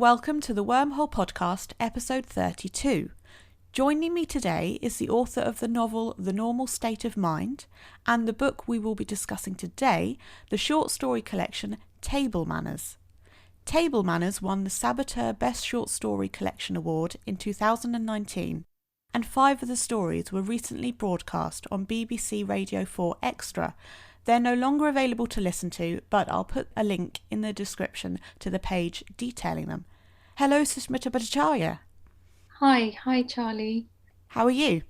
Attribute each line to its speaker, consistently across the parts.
Speaker 1: welcome to the Wormhole Podcast, episode 32. Joining me today is the author of the novel The Normal State of Mind and the book we will be discussing today, the short story collection Table Manners. Table Manners won the Saboteur Best Short Story Collection Award in 2019, and 5 of the stories were recently broadcast on BBC Radio 4 Extra. They're no longer available to listen to, but I'll put a link in the description to the page detailing them. Hello, Susmita Bhattacharya.
Speaker 2: Hi, Charlie.
Speaker 1: How are you?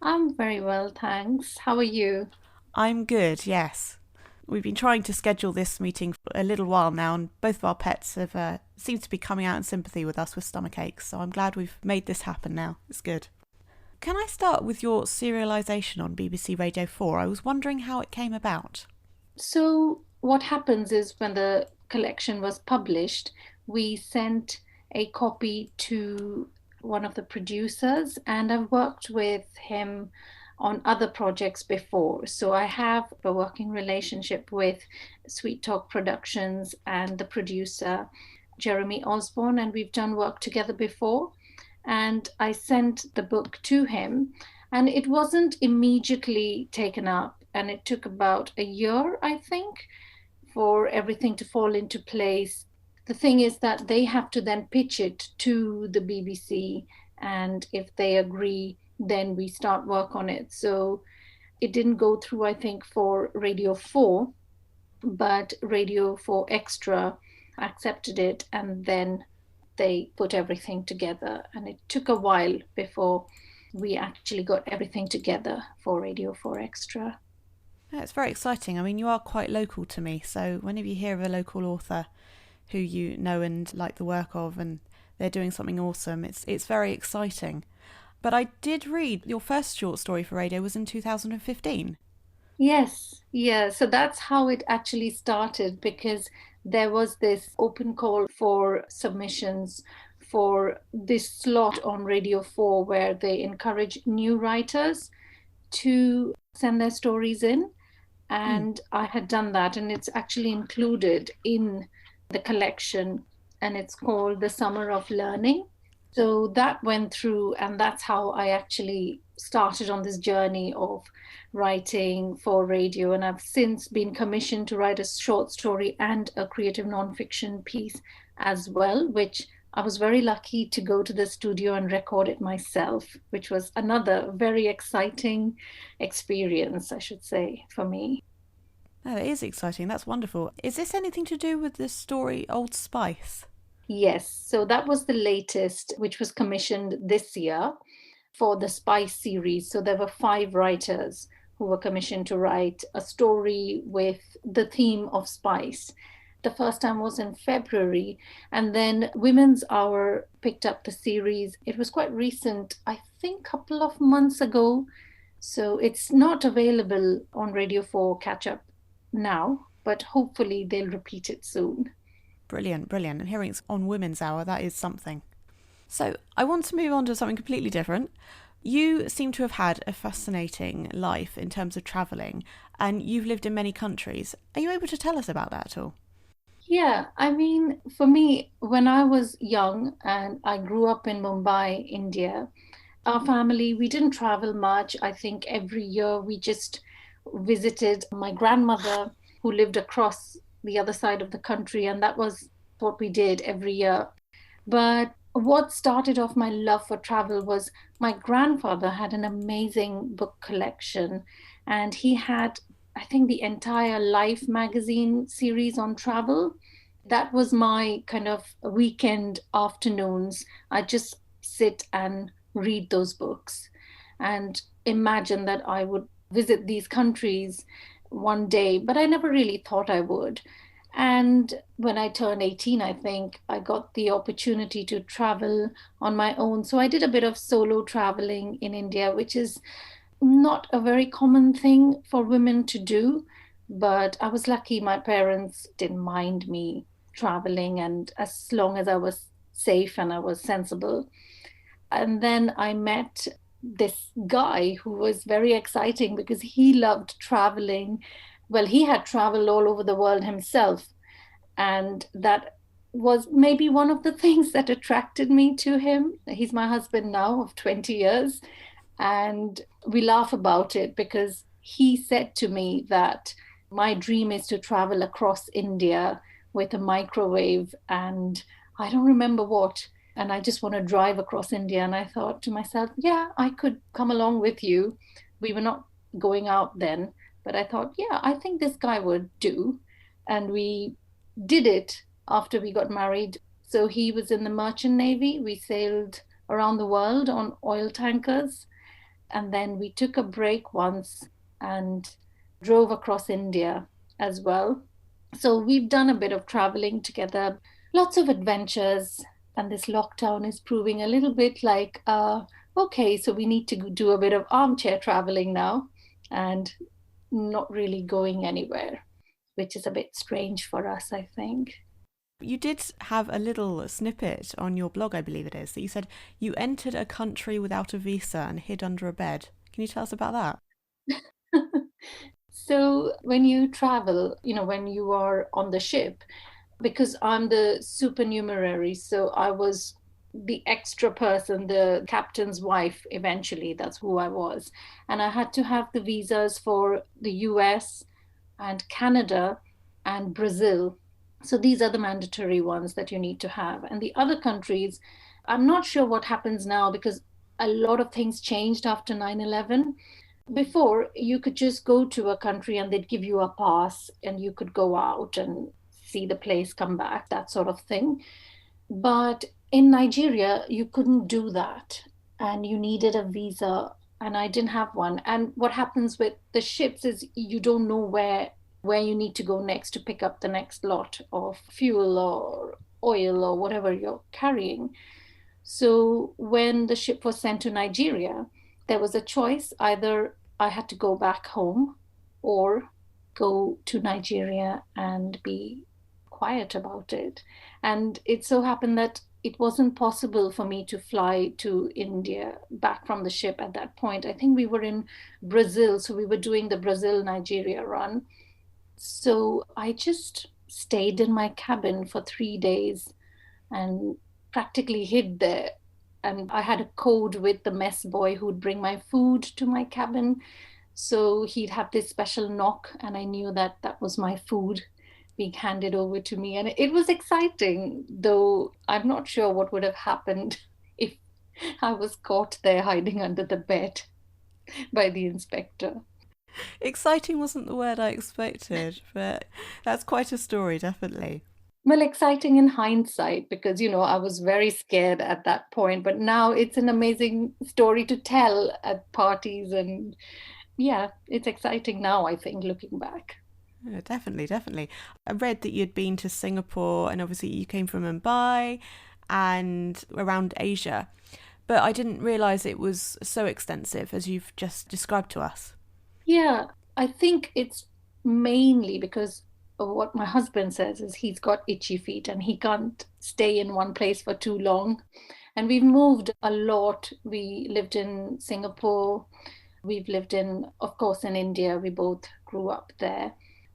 Speaker 2: I'm very well, thanks. How are you?
Speaker 1: I'm good, yes. We've been trying to schedule this meeting for a little while now, and both of our pets have seemed to be coming out in sympathy with us with stomach aches, so I'm glad we've made this happen now. It's good. Can I start with your serialisation on BBC Radio 4? I was wondering how it came about.
Speaker 2: So what happens is when the collection was published, we sent a copy to one of the producers, and I've worked with him on other projects before. So I have a working relationship with Sweet Talk Productions and the producer, Jeremy Osborne, and we've done work together before. And I sent the book to him, and it wasn't immediately taken up, and it took about a year, I think, for everything to fall into place. The thing is that they have to then pitch it to the BBC, and if they agree, then we start work on it. So it didn't go through, I think, for Radio 4, but Radio 4 Extra accepted it, and then they put everything together, and it took a while before we actually got everything together for Radio 4 Extra.
Speaker 1: Yeah, it's very exciting. I mean, you are quite local to me, so whenever you hear of a local author who you know and like the work of and they're doing something awesome, it's very exciting. But I did read your first short story for radio was in 2015.
Speaker 2: Yes, yeah. So that's how it actually started, because there was this open call for submissions for this slot on Radio 4 where they encourage new writers to send their stories in. And I had done that, and it's actually included in the collection, and it's called The Summer of Learning. So that went through, and that's how I actually started on this journey of writing for radio. And I've since been commissioned to write a short story and a creative nonfiction piece as well, which I was very lucky to go to the studio and record it myself, which was another very exciting experience, I should say, for me.
Speaker 1: Oh, it is exciting. That's wonderful. Is this anything to do with the story Old Spice?
Speaker 2: Yes, so that was the latest, which was commissioned this year for the Spice series. So there were 5 writers who were commissioned to write a story with the theme of spice. The first time was in February, and then Women's Hour picked up the series. It was quite recent, I think a couple of months ago. So it's not available on Radio 4 Catch Up now, but hopefully they'll repeat it soon.
Speaker 1: Brilliant. And hearing it's on Women's Hour, that is something. So I want to move on to something completely different. You seem to have had a fascinating life in terms of travelling, and you've lived in many countries. Are you able to tell us about that at all?
Speaker 2: Yeah, I mean, for me, when I was young and I grew up in Mumbai, India, our family, we didn't travel much. I think every year we just visited my grandmother who lived across the other side of the country, and that was what we did every year. But what started off my love for travel was my grandfather had an amazing book collection, and he had, I think, the entire Life magazine series on travel. That was my kind of weekend afternoons. I just sit and read those books and imagine that I would visit these countries one day, but I never really thought I would. And when I turned 18, I think I got the opportunity to travel on my own. So I did a bit of solo traveling in India, which is not a very common thing for women to do. But I was lucky my parents didn't mind me traveling, and as long as I was safe and I was sensible. And then I met this guy who was very exciting because he loved traveling. Well, he had traveled all over the world himself, and that was maybe one of the things that attracted me to him. He's my husband now of 20 years. And we laugh about it because he said to me that my dream is to travel across India with a microwave and I don't remember what. And I just want to drive across India. And I thought to myself, yeah, I could come along with you. We were not going out then, but I thought, yeah, I think this guy would do. And we did it after we got married. So he was in the merchant navy. We sailed around the world on oil tankers. And then we took a break once and drove across India as well. So we've done a bit of traveling together, lots of adventures. And this lockdown is proving a little bit like, okay, so we need to do a bit of armchair traveling now and not really going anywhere, which is a bit strange for us, I think.
Speaker 1: You did have a little snippet on your blog, I believe it is, that you said you entered a country without a visa and hid under a bed. Can you tell us about that?
Speaker 2: So when you travel, when you are on the ship, because I'm the supernumerary, so I was the extra person, the captain's wife, eventually, that's who I was. And I had to have the visas for the US and Canada and Brazil. So these are the mandatory ones that you need to have. And the other countries, I'm not sure what happens now because a lot of things changed after 9/11. Before, you could just go to a country and they'd give you a pass and you could go out and see the place, come back, that sort of thing. But in Nigeria, you couldn't do that and you needed a visa and I didn't have one. And what happens with the ships is you don't know where you need to go next to pick up the next lot of fuel or oil or whatever you're carrying. So when the ship was sent to Nigeria, there was a choice. Either I had to go back home or go to Nigeria and be quiet about it. And it so happened that it wasn't possible for me to fly to India back from the ship at that point. I think we were in Brazil, so we were doing the Brazil Nigeria run. So I just stayed in my cabin for 3 days and practically hid there. And I had a code with the mess boy who'd bring my food to my cabin. So he'd have this special knock, and I knew that that was my food being handed over to me. And it was exciting, though I'm not sure what would have happened if I was caught there hiding under the bed by the inspector.
Speaker 1: Exciting wasn't the word I expected, but that's quite a story, definitely.
Speaker 2: Well, exciting in hindsight because, I was very scared at that point, but now it's an amazing story to tell at parties. And yeah, it's exciting now, I think, looking back.
Speaker 1: Yeah, definitely, definitely. I read that you'd been to Singapore and obviously you came from Mumbai and around Asia, but I didn't realise it was so extensive as you've just described to us.
Speaker 2: Yeah, I think it's mainly because of what my husband says is he's got itchy feet and he can't stay in one place for too long. And we've moved a lot. We lived in Singapore. We've lived in, of course, in India. We both grew up there.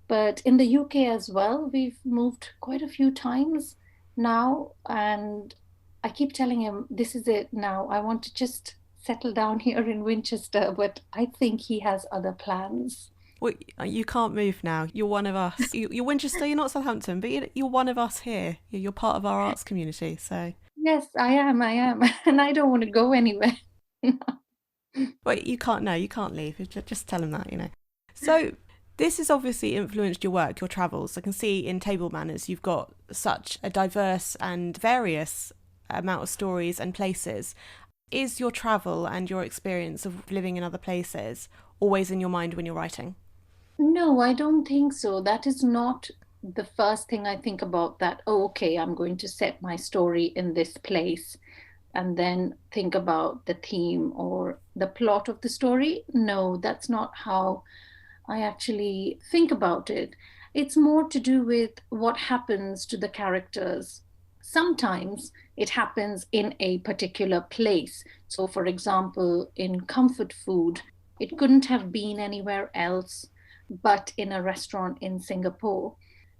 Speaker 2: But in the UK as well, we've moved quite a few times now. And I keep telling him, this is it now. I want to just settle down here in Winchester, but I think he has other plans.
Speaker 1: Well, you can't move now. You're one of us. You're Winchester, you're not Southampton, but you're one of us here. You're part of our arts community, so...
Speaker 2: Yes, I am. I am. And I don't want to go anywhere.
Speaker 1: But you can't, no, you can't leave. Just tell them that. So this has obviously influenced your work, your travels. I can see in Table Manners you've got such a diverse and various amount of stories and places. Is your travel and your experience of living in other places always in your mind when you're writing?
Speaker 2: No, I don't think so. That is not the first thing I think about that, oh, okay, I'm going to set my story in this place and then think about the theme or the plot of the story. No, that's not how I actually think about it. It's more to do with what happens to the characters. Sometimes it happens in a particular place. So, for example, in Comfort Food, it couldn't have been anywhere else but in a restaurant in Singapore.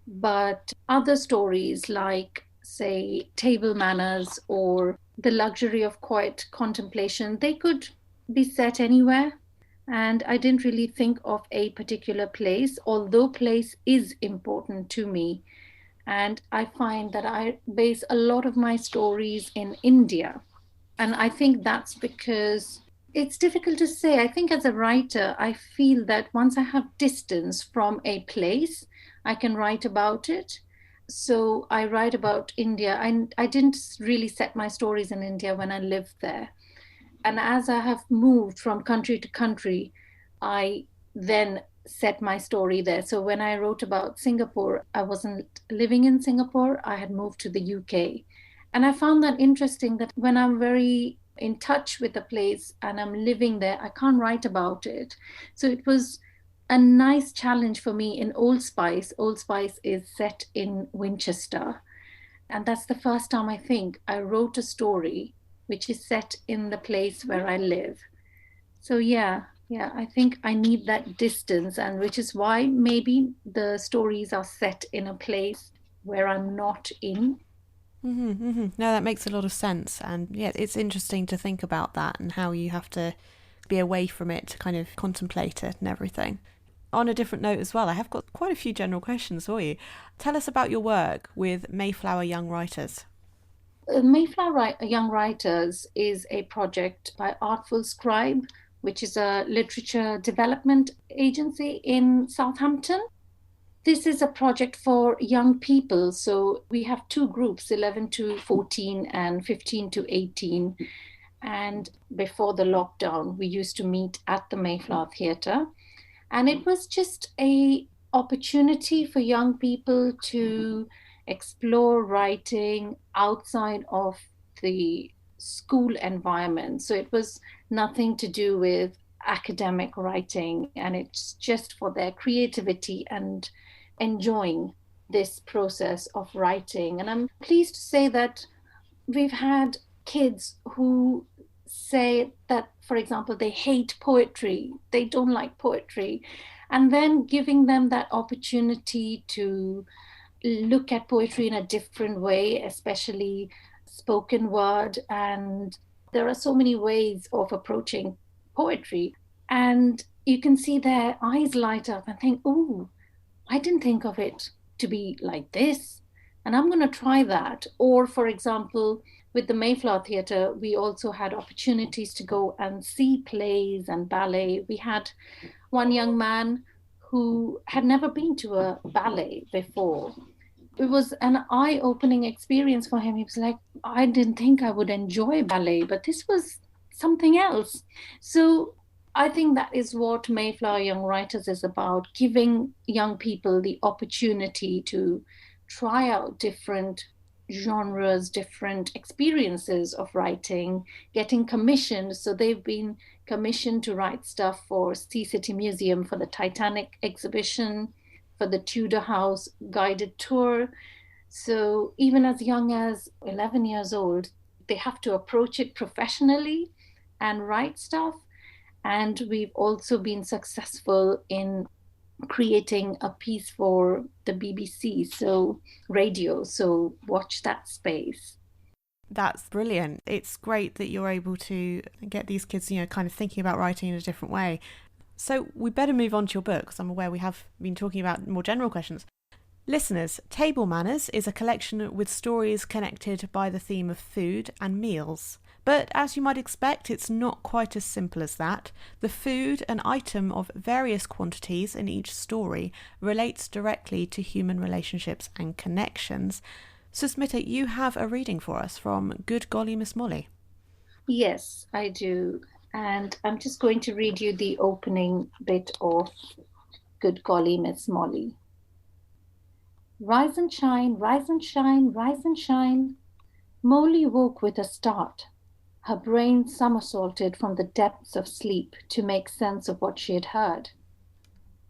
Speaker 2: But other stories like say, table manners or the luxury of quiet contemplation, they could be set anywhere. And I didn't really think of a particular place, although place is important to me. And I find that I base a lot of my stories in India. And I think that's because it's difficult to say. I think as a writer, I feel that once I have distance from a place, I can write about it. So I write about India. I didn't really set my stories in India when I lived there. And as I have moved from country to country, I then set my story there. So when I wrote about Singapore, I wasn't living in Singapore, I had moved to the UK. And I found that interesting that when I'm very in touch with a place and I'm living there, I can't write about it. So it was a nice challenge for me in Old Spice. Old Spice is set in Winchester. And that's the first time I think I wrote a story which is set in the place where I live. So yeah, I think I need that distance, and which is why maybe the stories are set in a place where I'm not in.
Speaker 1: No, that makes a lot of sense. And yeah, it's interesting to think about that and how you have to be away from it to kind of contemplate it and everything. On a different note as well, I have got quite a few general questions for you. Tell us about your work with Mayflower Young Writers.
Speaker 2: Mayflower Young Writers is a project by Artful Scribe, which is a literature development agency in Southampton. This is a project for young people. So we have two groups, 11 to 14 and 15 to 18. And before the lockdown, we used to meet at the Mayflower Theatre. And it was just a opportunity for young people to explore writing outside of the school environment. So it was nothing to do with academic writing, and it's just for their creativity and enjoying this process of writing. And I'm pleased to say that we've had kids who say that, for example, they hate poetry, they don't like poetry, and then giving them that opportunity to look at poetry in a different way, especially spoken word. And there are so many ways of approaching poetry. And you can see their eyes light up and think, oh, I didn't think of it to be like this. And I'm going to try that. Or, for example, with the Mayflower Theatre, we also had opportunities to go and see plays and ballet. We had one young man who had never been to a ballet before. It was an eye-opening experience for him. He was like, I didn't think I would enjoy ballet, but this was something else. So I think that is what Mayflower Young Writers is about, giving young people the opportunity to try out different genres, different experiences of writing, getting commissioned. So they've been commissioned to write stuff for Sea City Museum, for the Titanic exhibition, for the Tudor House guided tour. So even as young as 11 years old, they have to approach it professionally and write stuff. And we've also been successful in creating a piece for the BBC, so radio. So watch that space.
Speaker 1: That's brilliant. It's great that you're able to get these kids, kind of thinking about writing in a different way. So we better move on to your book, because I'm aware we have been talking about more general questions. Listeners, Table Manners is a collection with stories connected by the theme of food and meals. But as you might expect, it's not quite as simple as that. The food, an item of various quantities in each story, relates directly to human relationships and connections. Susmita, you have a reading for us from Good Golly Miss Molly.
Speaker 2: Yes, I do. And I'm just going to read you the opening bit of Good Golly Miss Molly. Rise and shine, rise and shine, rise and shine. Molly woke with a start. Her brain somersaulted from the depths of sleep to make sense of what she had heard.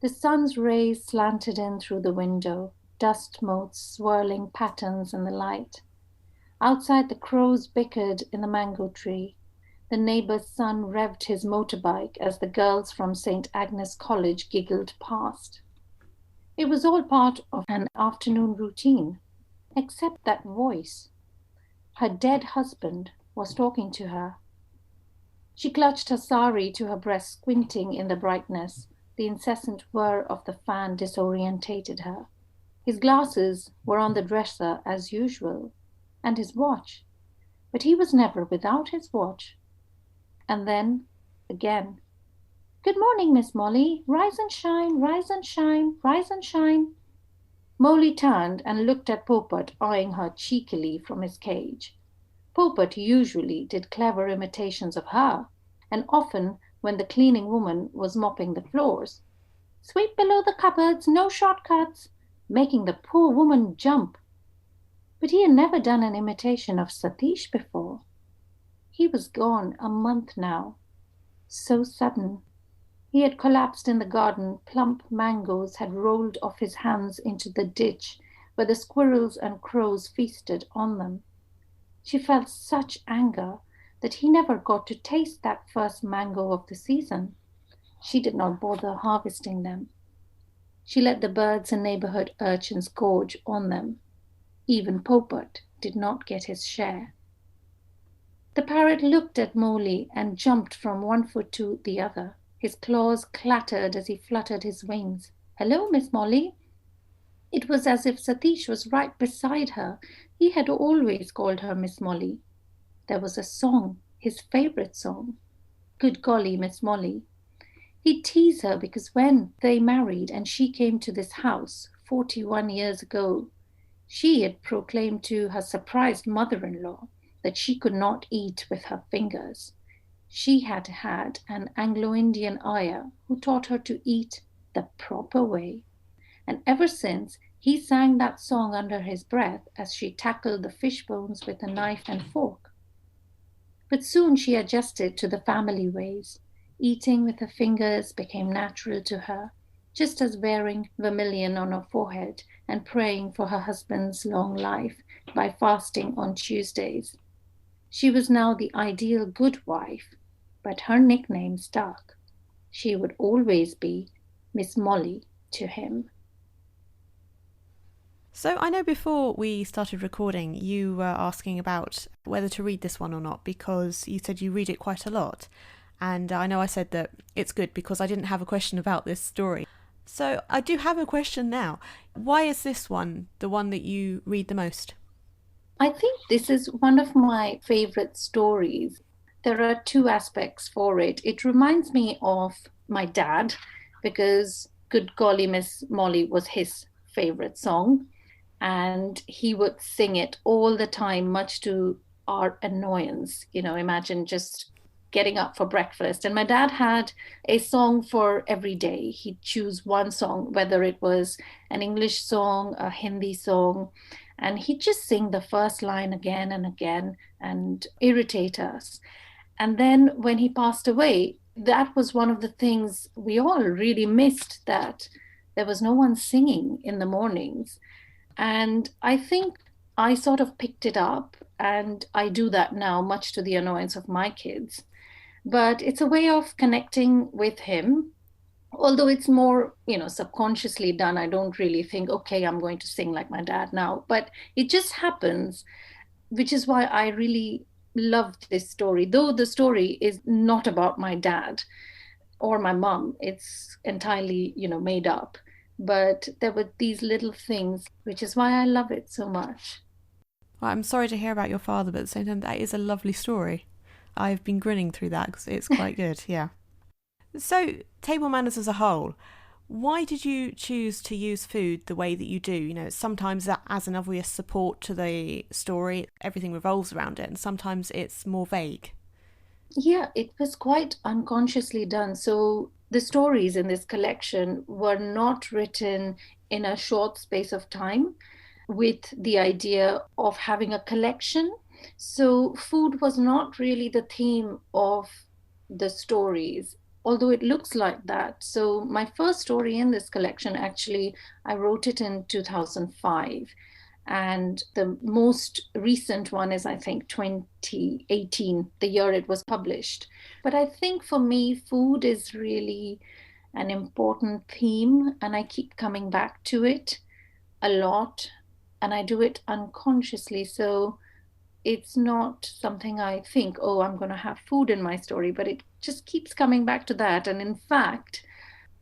Speaker 2: The sun's rays slanted in through the window, dust motes swirling patterns in the light. Outside, the crows bickered in the mango tree. The neighbor's son revved his motorbike as the girls from St. Agnes College giggled past. It was all part of an afternoon routine. except that voice. Her dead husband was talking to her. She clutched her sari to her breast, squinting in the brightness. The incessant whir of the fan disorientated her. His glasses were on the dresser as usual, and his watch. But he was never without his watch. And then, again, "Good morning, Miss Molly. Rise and shine, rise and shine, rise and shine." Molly turned and looked at Poppet, eyeing her cheekily from his cage. Poppet usually did clever imitations of her, and often when the cleaning woman was mopping the floors. "Sweep below the cupboards, no shortcuts," making the poor woman jump. But he had never done an imitation of Satish before. He was gone a month now. So sudden. He had collapsed in the garden. Plump mangoes had rolled off his hands into the ditch where the squirrels and crows feasted on them. She felt such anger that he never got to taste that first mango of the season. She did not bother harvesting them. She let the birds and neighborhood urchins gorge on them. Even Poppet did not get his share. The parrot looked at Molly and jumped from one foot to the other. His claws clattered as he fluttered his wings. "Hello, Miss Molly." It was as if Satish was right beside her. He had always called her Miss Molly. There was a song, his favorite song, "Good Golly Miss Molly." He'd tease her because when they married and she came to this house 41 years ago, she had proclaimed to her surprised mother-in-law that she could not eat with her fingers. She had had an Anglo-Indian ayah who taught her to eat the proper way. And ever since, he sang that song under his breath as she tackled the fish bones with a knife and fork. But soon she adjusted to the family ways. Eating with her fingers became natural to her, just as wearing vermilion on her forehead and praying for her husband's long life by fasting on Tuesdays. She was now the ideal good wife, but her nickname stuck. She would always be Miss Molly to him.
Speaker 1: So I know before we started recording, you were asking about whether to read this one or not because you said you read it quite a lot. And I know I said that it's good because I didn't have a question about this story. So I do have a question now. Why is this one the one that you read the most?
Speaker 2: I think this is one of my favorite stories. There are two aspects for it. It reminds me of my dad because Good Golly Miss Molly was his favorite song, and he would sing it all the time, much to our annoyance. Imagine just getting up for breakfast. And my dad had a song for every day. He'd choose one song, whether it was an English song, a Hindi song, and he'd just sing the first line again and again and irritate us. And then when he passed away, that was one of the things we all really missed, that there was no one singing in the mornings. And I think I sort of picked it up, and I do that now, much to the annoyance of my kids. But it's a way of connecting with him, although it's more, subconsciously done. I don't really think, okay, I'm going to sing like my dad now, but it just happens, which is why I really loved this story, though the story is not about my dad or my mom. It's entirely, made up. But there were these little things, which is why I love it so much.
Speaker 1: Well, I'm sorry to hear about your father, but at the same time, that is a lovely story. I've been grinning through that because it's quite good, yeah. So, table manners as a whole, why did you choose to use food the way that you do? Sometimes that as an obvious support to the story, everything revolves around it, and sometimes it's more vague.
Speaker 2: Yeah, it was quite unconsciously done. So the stories in this collection were not written in a short space of time with the idea of having a collection. So food was not really the theme of the stories, although it looks like that. So my first story in this collection, actually, I wrote it in 2005. And the most recent one is, I think, 2018, the year it was published. But I think for me, food is really an important theme, and I keep coming back to it a lot. and I do it unconsciously. So it's not something I think, oh, I'm going to have food in my story, but it just keeps coming back to that. And in fact,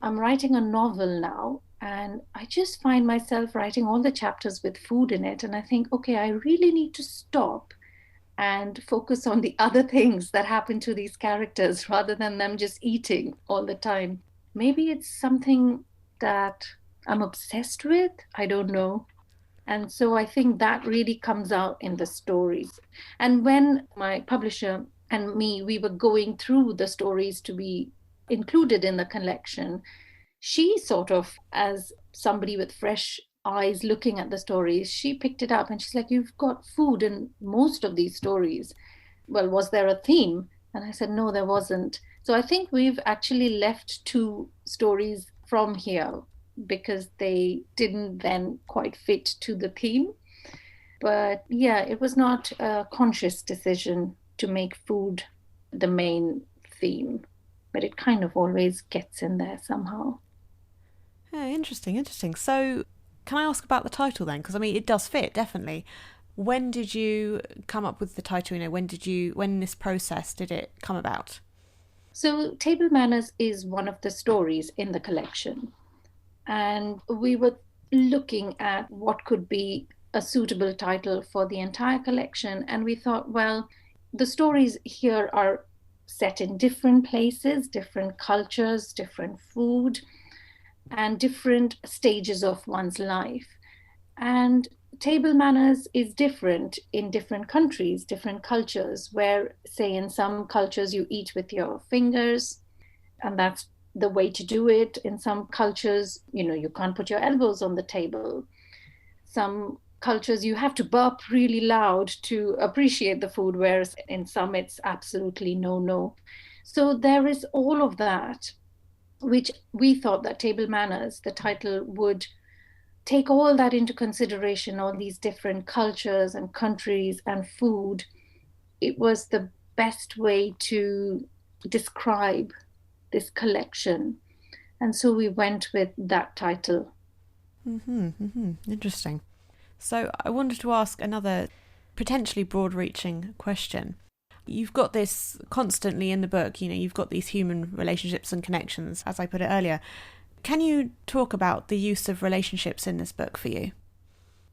Speaker 2: I'm writing a novel now, and I just find myself writing all the chapters with food in it. And I think, okay, I really need to stop and focus on the other things that happen to these characters rather than them just eating all the time. Maybe it's something that I'm obsessed with. I don't know. And so I think that really comes out in the stories. And when my publisher and me, we were going through the stories to be included in the collection, she sort of, as somebody with fresh eyes looking at the stories, she picked it up and she's like, you've got food in most of these stories. Well, was there a theme? And I said, no, there wasn't. So I think we've actually left two stories from here because they didn't then quite fit to the theme. But yeah, it was not a conscious decision to make food the main theme, but it kind of always gets in there somehow.
Speaker 1: Yeah, interesting, interesting. So, can I ask about the title then? Because I mean, it does fit, definitely. When did you come up with the title? When in this process did it come about?
Speaker 2: So, Table Manners is one of the stories in the collection. And we were looking at what could be a suitable title for the entire collection. And we thought, well, the stories here are set in different places, different cultures, different food, and different stages of one's life. And table manners is different in different countries, different cultures, where, say, in some cultures you eat with your fingers, and that's the way to do it. In some cultures, you can't put your elbows on the table. Some cultures, you have to burp really loud to appreciate the food, whereas in some, it's absolutely no, no. So there is all of that, which we thought that Table Manners, the title, would take all that into consideration, all these different cultures and countries and food. It was the best way to describe this collection. And so we went with that title.
Speaker 1: Interesting. So I wanted to ask another potentially broad-reaching question. You've got this constantly in the book, you've got these human relationships and connections, as I put it earlier. Can you talk about the use of relationships in this book for you?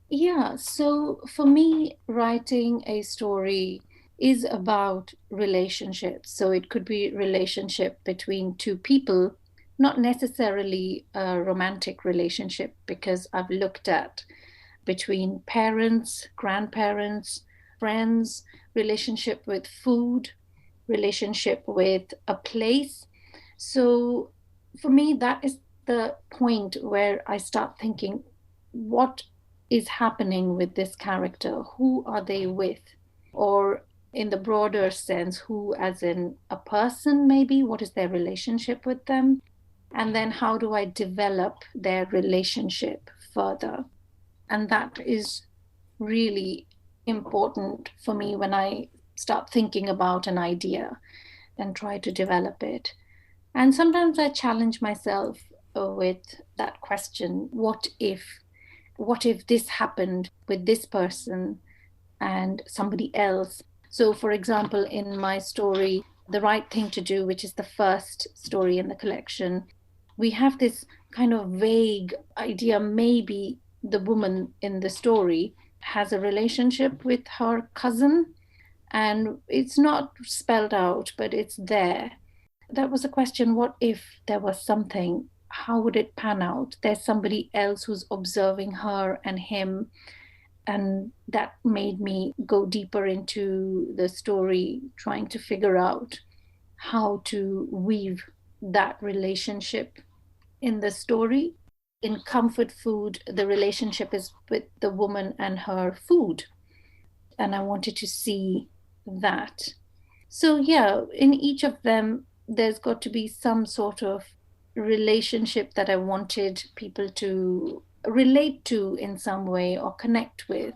Speaker 2: Yeah, so for me, writing a story is about relationships. So it could be relationship between two people, not necessarily a romantic relationship, because I've looked at between parents, grandparents, friends, relationship with food, relationship with a place. So for me, that is the point where I start thinking, what is happening with this character? Who are they with? Or in the broader sense, who, as in a person, maybe? What is their relationship with them? And then how do I develop their relationship further? And that is really important for me when I start thinking about an idea and try to develop it. And sometimes I challenge myself with that question, what if? What if this happened with this person and somebody else? So, for example, in my story, The Right Thing to Do, which is the first story in the collection, we have this kind of vague idea, maybe the woman in the story has a relationship with her cousin, and it's not spelled out, but it's there. That was a question, what if there was something? How would it pan out? There's somebody else who's observing her and him. And that made me go deeper into the story, trying to figure out how to weave that relationship in the story. In comfort food, the relationship is with the woman and her food. And I wanted to see that. So, yeah, in each of them, there's got to be some sort of relationship that I wanted people to relate to in some way or connect with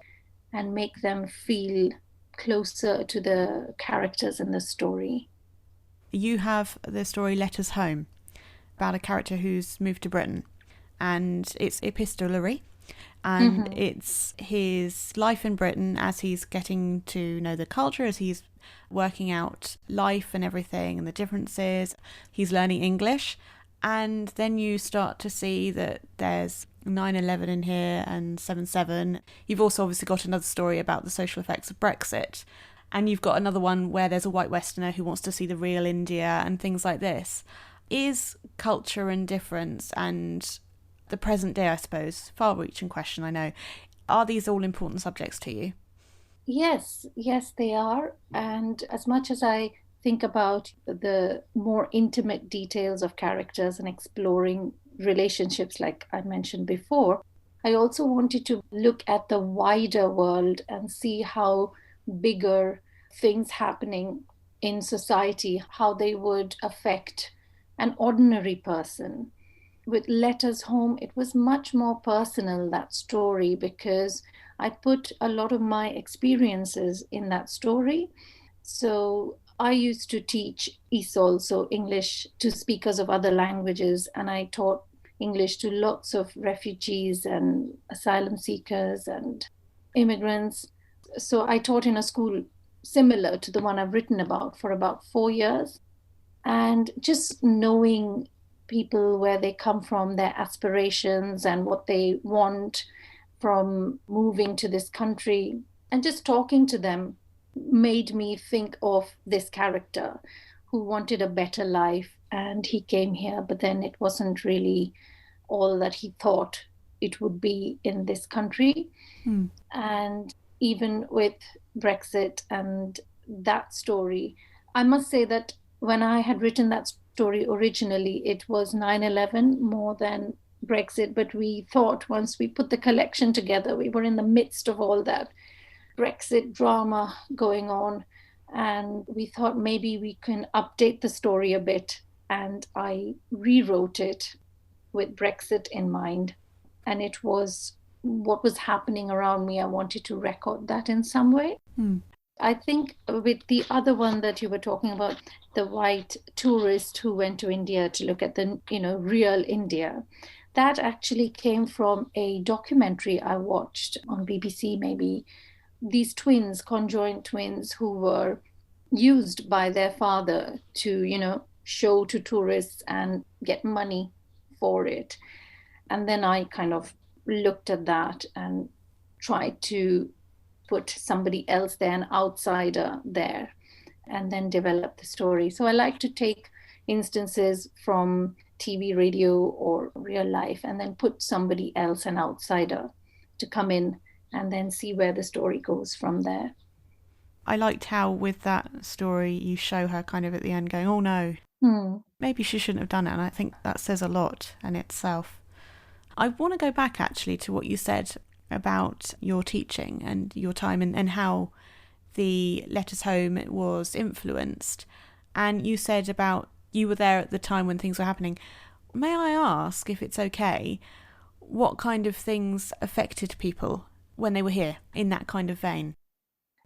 Speaker 2: and make them feel closer to the characters in the story.
Speaker 1: You have the story Letters Home about a character who's moved to Britain, and it's epistolary. And
Speaker 2: Mm-hmm.
Speaker 1: it's his life in Britain as he's getting to know the culture, as he's working out life and everything and the differences. He's learning English. And then you start to see that there's 9/11 in here and 7/7. You've also obviously got another story about the social effects of Brexit. And you've got another one where there's a white Westerner who wants to see the real India and things like this. Is culture and difference and the present day, I suppose, far-reaching question, I know, are these all important subjects to you?
Speaker 2: Yes, yes, they are. And as much as I think about the more intimate details of characters and exploring relationships, like I mentioned before, I also wanted to look at the wider world and see how bigger things happening in society, how they would affect an ordinary person. With Letters Home, it was much more personal, that story, because I put a lot of my experiences in that story. So I used to teach ESOL, so English to speakers of other languages, and I taught English to lots of refugees and asylum seekers and immigrants. So I taught in a school similar to the one I've written about for about 4 years. And just knowing people, where they come from, their aspirations, and what they want from moving to this country, and just talking to them made me think of this character who wanted a better life. And he came here, but then it wasn't really all that he thought it would be in this country.
Speaker 1: Hmm.
Speaker 2: And even with Brexit and that story, I must say that when I had written that story originally, it was 9/11 more than Brexit. But we thought once we put the collection together, we were in the midst of all that Brexit drama going on. And we thought maybe we can update the story a bit. And I rewrote it with Brexit in mind. And it was what was happening around me. I wanted to record that in some way.
Speaker 1: Hmm.
Speaker 2: I think with the other one that you were talking about, the white tourist who went to India to look at the, real India, that actually came from a documentary I watched on BBC, maybe. These twins, conjoined twins, who were used by their father to, show to tourists and get money for it. And then I kind of looked at that and tried to put somebody else there, an outsider there, and then develop the story. So I like to take instances from TV, radio, or real life, and then put somebody else, an outsider, to come in and then see where the story goes from there.
Speaker 1: I liked how with that story you show her kind of at the end going, oh no,
Speaker 2: Hmm.
Speaker 1: maybe she shouldn't have done it. And I think that says a lot in itself. I want to go back actually to what you said about your teaching and your time and how the Letters Home was influenced. And you said about you were there at the time when things were happening. May I ask, if it's okay, what kind of things affected people when they were here in that kind of vein?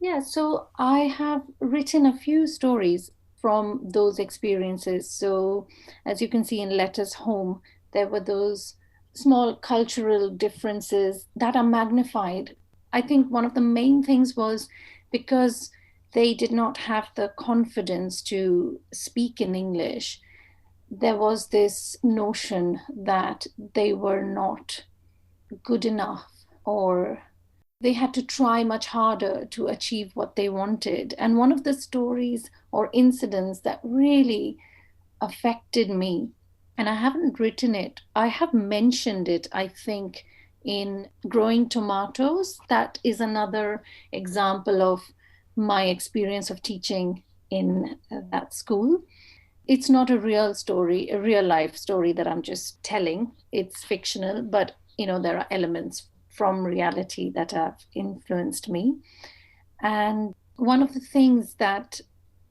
Speaker 2: Yeah, so I have written a few stories from those experiences. So, as you can see in Letters Home, there were those small cultural differences that are magnified. I think one of the main things was because they did not have the confidence to speak in English, there was this notion that they were not good enough, or they had to try much harder to achieve what they wanted. And one of the stories or incidents that really affected me, and I haven't written it, I have mentioned it, I think, in Growing Tomatoes. That is another example of my experience of teaching in that school. It's not a real story, a real life story that I'm just telling. It's fictional, but there are elements from reality that have influenced me. And one of the things that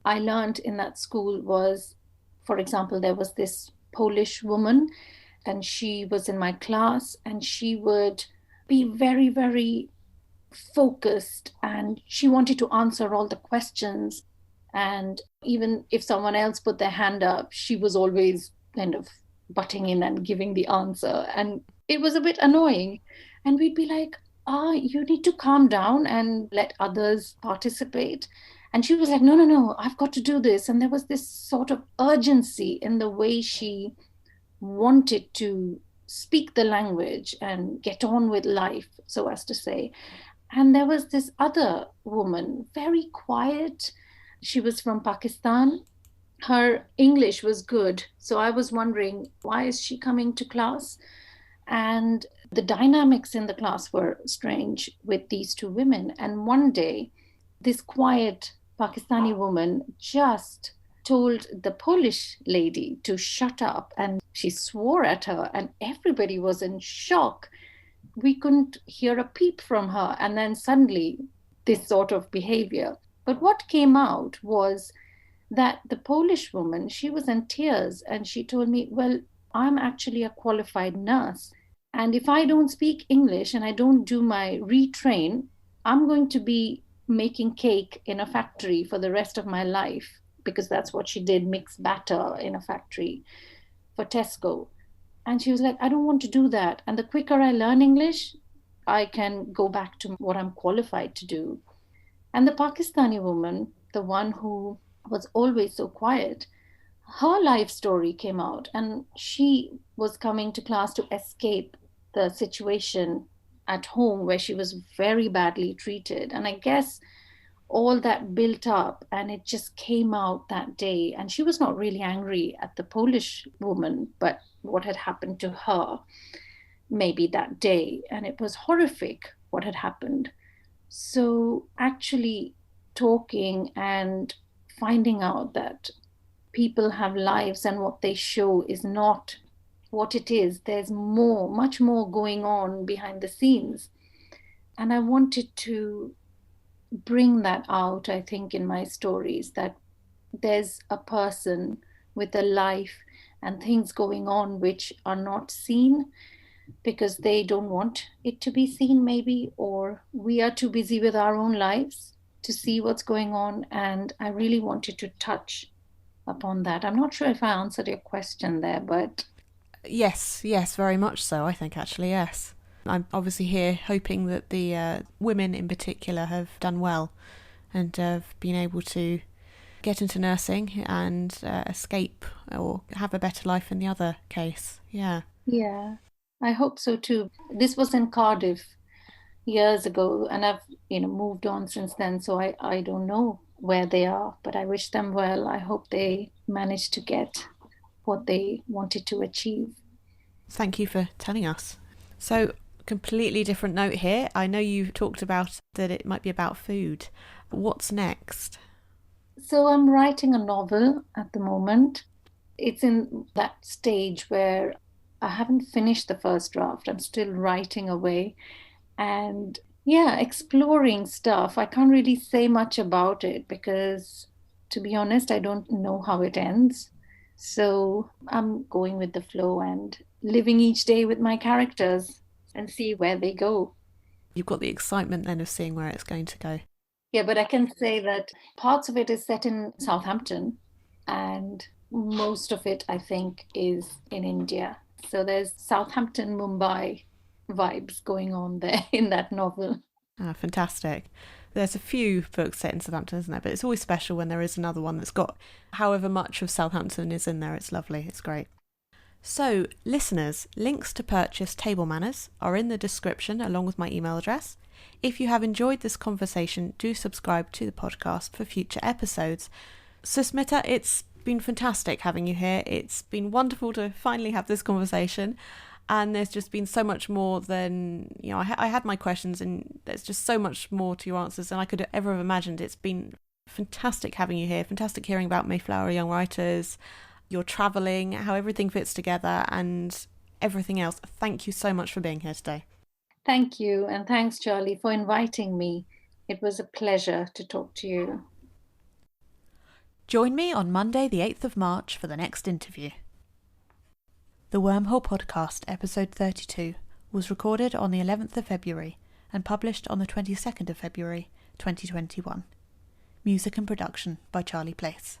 Speaker 2: I learned in that school was, for example, there was this Polish woman, and she was in my class, and she would be very, very focused, and she wanted to answer all the questions. And even if someone else put their hand up, she was always kind of butting in and giving the answer. And it was a bit annoying. And we'd be like, you need to calm down and let others participate. And she was like, no, no, no, I've got to do this. And there was this sort of urgency in the way she wanted to speak the language and get on with life, so as to say. And there was this other woman, very quiet. She was from Pakistan. Her English was good. So I was wondering, why is she coming to class? And the dynamics in the class were strange with these two women. And one day, this quiet Pakistani woman just told the Polish lady to shut up, and she swore at her, and everybody was in shock. We couldn't hear a peep from her. And then suddenly, this sort of behavior. But what came out was that the Polish woman, she was in tears, and she told me, well, I'm actually a qualified nurse. And if I don't speak English and I don't do my retrain, I'm going to be making cake in a factory for the rest of my life, because that's what she did, mix batter in a factory for Tesco. And she was like, I don't want to do that. And the quicker I learn English, I can go back to what I'm qualified to do. And the Pakistani woman, the one who was always so quiet, her life story came out, and she was coming to class to escape the situation at home where she was very badly treated. And I guess all that built up and it just came out that day. And she was not really angry at the Polish woman, but what had happened to her maybe that day. And it was horrific what had happened. So actually talking and finding out that people have lives and what they show is not what it is. There's more, much more going on behind the scenes. And I wanted to bring that out, I think, in my stories, that there's a person with a life and things going on which are not seen because they don't want it to be seen, maybe, or we are too busy with our own lives to see what's going on. And I really wanted to touch upon that. I'm not sure if I answered your question there, but
Speaker 1: Yes, very much so, I think, actually, yes. I'm obviously here hoping that the women in particular have done well and have been able to get into nursing and escape or have a better life in the other case. Yeah.
Speaker 2: yeah, I hope so too. This was in Cardiff years ago, and I've moved on since then, so I don't know where they are, but I wish them well. I hope they managed to get what they wanted to achieve.
Speaker 1: Thank you for telling us. So, completely different note here. I know you talked about that it might be about food. What's next?
Speaker 2: So I'm writing a novel at the moment. It's in that stage where I haven't finished the first draft. I'm still writing away and yeah, exploring stuff. I can't really say much about it because, to be honest, I don't know how it ends. So I'm going with the flow and living each day with my characters and see where they go.
Speaker 1: You've got the excitement then of seeing where it's going to go.
Speaker 2: Yeah, but I can say that parts of it is set in Southampton and most of it, I think, is in India. So there's Southampton, Mumbai vibes going on there in that novel.
Speaker 1: Ah, fantastic. There's a few books set in Southampton, isn't there? But it's always special when there is another one that's got however much of Southampton is in there. It's lovely. It's great. So, listeners, links to purchase Table Manners are in the description along with my email address. If you have enjoyed this conversation, do subscribe to the podcast for future episodes. Susmita, it's been fantastic having you here. It's been wonderful to finally have this conversation. And there's just been so much more than, I had my questions and there's just so much more to your answers than I could ever have imagined. It's been fantastic having you here, fantastic hearing about Mayflower Young Writers, your travelling, how everything fits together and everything else. Thank you so much for being here today.
Speaker 2: Thank you. And thanks, Charlie, for inviting me. It was a pleasure to talk to you.
Speaker 1: Join me on Monday, the 8th of March for the next interview. The Wormhole Podcast, episode 32, was recorded on the 11th of February and published on the 22nd of February, 2021. Music and production by Charlie Place.